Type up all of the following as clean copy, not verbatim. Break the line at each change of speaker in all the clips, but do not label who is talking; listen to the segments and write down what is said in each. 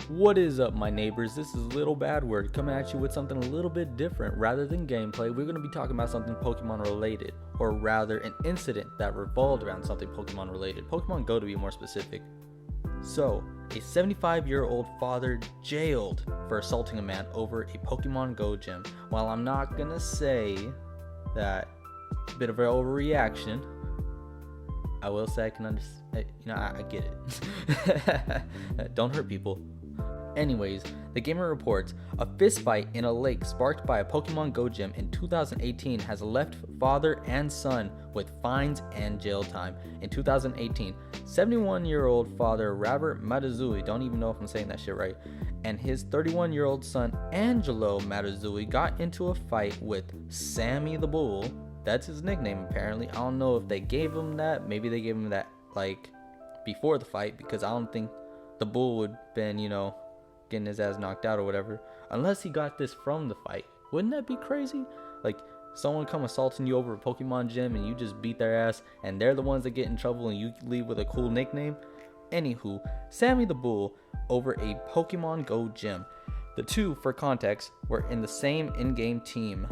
What is up, my neighbors? This is Little Bad Word coming at you with something a little bit different. Rather than gameplay, we're going to be talking about something Pokemon related, or rather an incident that revolved around something Pokemon related. Pokemon Go to be more specific. So, a 75-year-old father jailed for assaulting a man over a Pokemon Go gym. While I'm not going to say that a bit of an overreaction, I will say I can understand, I get it. Don't hurt people. Anyways, the gamer reports a fistfight in a lake sparked by a Pokemon Go gym in 2018 has left father and son with fines and jail time. In 2018, 71-year-old father Robert Matazui, don't even know if I'm saying that shit right, and his 31-year-old son Angelo Matazui got into a fight with Sammy the Bull. That's his nickname apparently. I don't know if they gave him that. Maybe they gave him that like before the fight, because I don't think the bull would been, getting his ass knocked out or whatever, unless he got this from the fight. Wouldn't that be crazy? Like someone come assaulting you over a Pokemon gym and you just beat their ass and they're the ones that get in trouble and you leave with a cool nickname. Anywho, Sammy the Bull over a Pokemon Go gym. The two, for context, were in the same in-game team.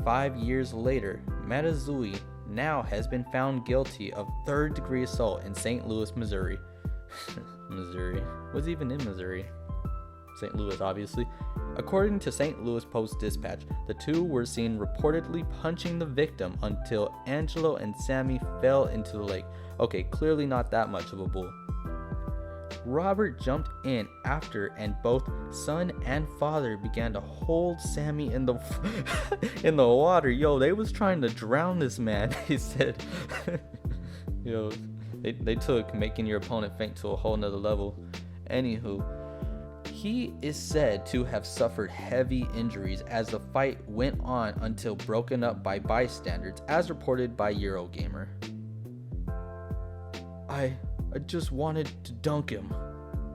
5 years later, Matazui now has been found guilty of third-degree assault in St. Louis, Missouri. Missouri? What's even in Missouri? St. Louis, obviously. According to St. Louis Post-Dispatch, the two were seen reportedly punching the victim until Angelo and Sammy fell into the lake. Okay, clearly not that much of a bull. Robert jumped in after, and both son and father began to hold Sammy in the in the water. Yo, they was trying to drown this man. They said, they took making your opponent faint to a whole nother level. Anywho, he is said to have suffered heavy injuries as the fight went on until broken up by bystanders, as reported by Eurogamer. I just wanted to dunk him,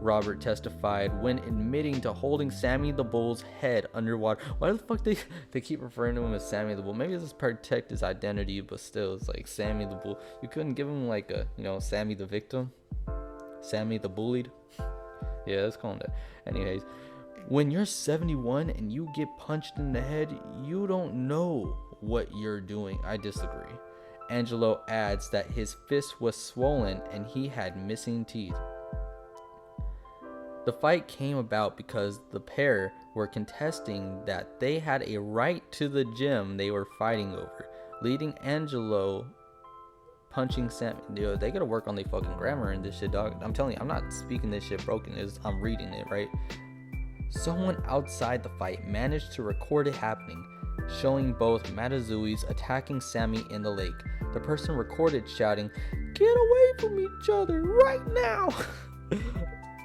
Robert testified when admitting to holding Sammy the Bull's head underwater. Why the fuck they keep referring to him as Sammy the Bull? Maybe it's just protect his identity, but still, it's like Sammy the Bull. You couldn't give him like a, Sammy the victim? Sammy the bullied? Yeah, let's call him that. Anyways, when you're 71 and you get punched in the head, you don't know what you're doing. I disagree. Angelo adds that his fist was swollen and he had missing teeth. The fight came about because the pair were contesting that they had a right to the gym they were fighting over, leading Angelo punching Sam. They gotta work on their fucking grammar in this shit, dog. I'm telling you, I'm not speaking this shit broken. I'm reading it, right? Someone outside the fight managed to record it happening, showing both Matazuis attacking Sammy in the lake. The person recorded shouting, "Get away from each other right now!"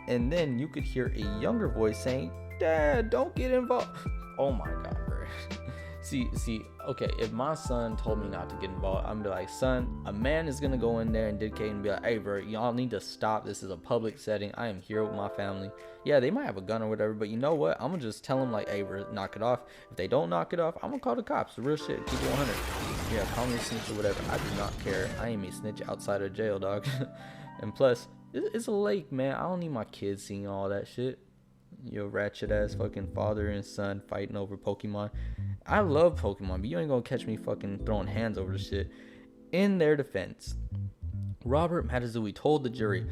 And then you could hear a younger voice saying, "Dad, don't get involved." Oh my god, bro. See, okay, if my son told me not to get involved, I'm gonna be like, son, a man is gonna go in there and dictate and be like, hey bro, y'all need to stop. This is a public setting. I am here with my family. Yeah, they might have a gun or whatever, but you know what? I'm gonna just tell them like, hey bro, knock it off. If they don't knock it off, I'm gonna call the cops. The real shit, keep it 100. Yeah, call me a snitch or whatever. I do not care. I am a snitch outside of jail, dog. And plus, it's a lake, man. I don't need my kids seeing all that shit. Yo, ratchet ass fucking father and son fighting over Pokemon. I love Pokemon, but you ain't gonna catch me fucking throwing hands over the shit. In their defense, Robert Matazui told the jury,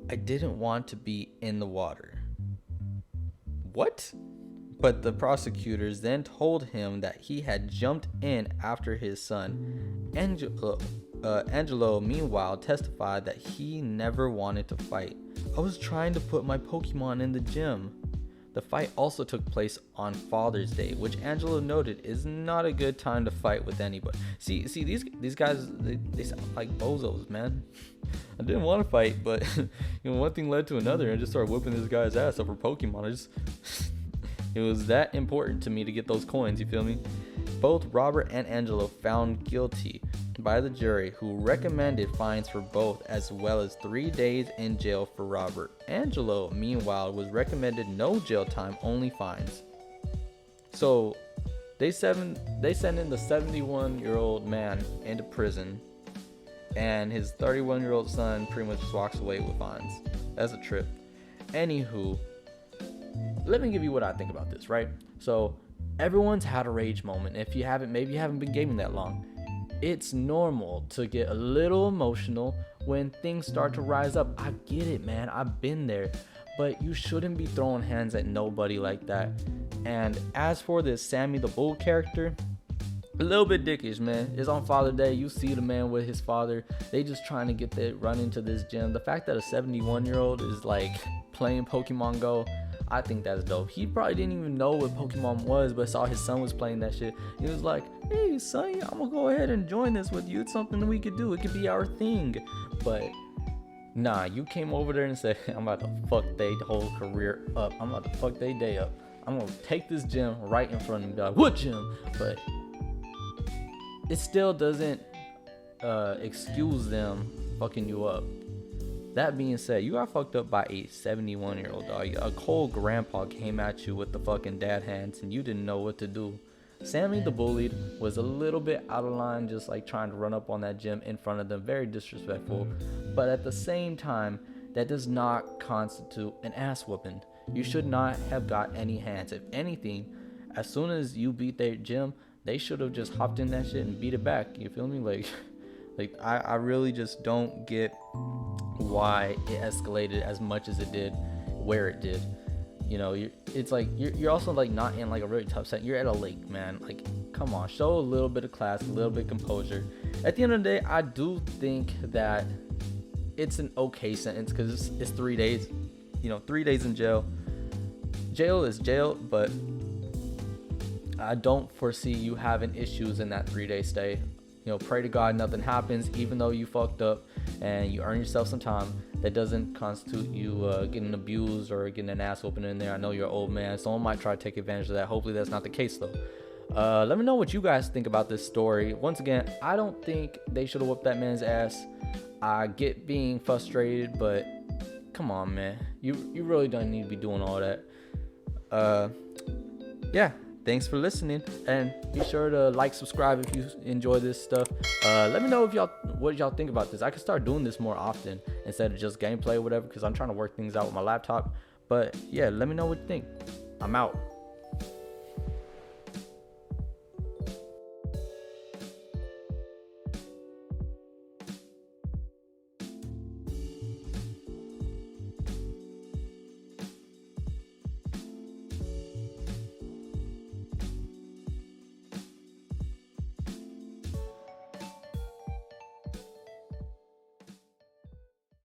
"I didn't want to be in the water." What? But the prosecutors then told him that he had jumped in after his son. Angelo, meanwhile, testified that he never wanted to fight. "I was trying to put my Pokemon in the gym." The fight also took place on Father's Day, which Angelo noted is not a good time to fight with anybody. See, these guys, they sound like bozos, man. I didn't want to fight, but one thing led to another, and I just started whooping this guy's ass over Pokemon. It was that important to me to get those coins, you feel me? Both Robert and Angelo found guilty by the jury, who recommended fines for both, as well as 3 days in jail for Robert. Angelo, meanwhile, was recommended no jail time, only fines. So they send in the 71-year-old man into prison, and his 31-year-old son pretty much just walks away with fines. That's a trip. Anywho, let me give you what I think about this, right? So everyone's had a rage moment. If you haven't, maybe you haven't been gaming that long. It's normal to get a little emotional when things start to rise up. I get it, man. I've been there. But you shouldn't be throwing hands at nobody like that. And as for this Sammy the Bull character, a little bit dickish, man. It's on Father's Day. You see the man with his father. They just trying to get that run into this gym. The fact that a 71-year-old is like playing Pokemon Go, I think that's dope. He probably didn't even know what Pokemon was, but saw his son was playing that shit. He was like, hey, son, I'm gonna go ahead and join this with you. It's something that we could do. It could be our thing. But nah, you came over there and said, I'm about to fuck their whole career up. I'm about to fuck their day up. I'm gonna take this gym right in front of them and be like, what gym? But it still doesn't excuse them fucking you up. That being said, you got fucked up by a 71-year-old dog. A cold grandpa came at you with the fucking dad hands and you didn't know what to do. Sammy the Bullied was a little bit out of line, just like trying to run up on that gym in front of them. Very disrespectful. But at the same time, that does not constitute an ass whooping. You should not have got any hands. If anything, as soon as you beat their gym, they should have just hopped in that shit and beat it back. You feel me? Like I really just don't get why it escalated as much as it did, where it did. You know, it's like you're also like not in like a really tough set. You're at a lake, man. Like, come on, show a little bit of class, a little bit of composure. At the end of the day, I do think that it's an okay sentence because it's 3 days. You know, 3 days in jail. Jail is jail, but I don't foresee you having issues in that 3-day stay. You know, pray to God nothing happens, even though you fucked up and you earn yourself some time. That doesn't constitute you getting abused or getting an ass whooping in there. I know you're an old man. Someone might try to take advantage of that. Hopefully that's not the case, though. Let me know what you guys think about this story. Once again, I don't think they should have whooped that man's ass. I get being frustrated, but come on, man. You really don't need to be doing all that. Yeah. Thanks for listening, and be sure to like, subscribe if you enjoy this stuff. Let me know if what y'all think about this. I could start doing this more often instead of just gameplay or whatever, because I'm trying to work things out with my laptop. But yeah, let me know what you think. I'm out.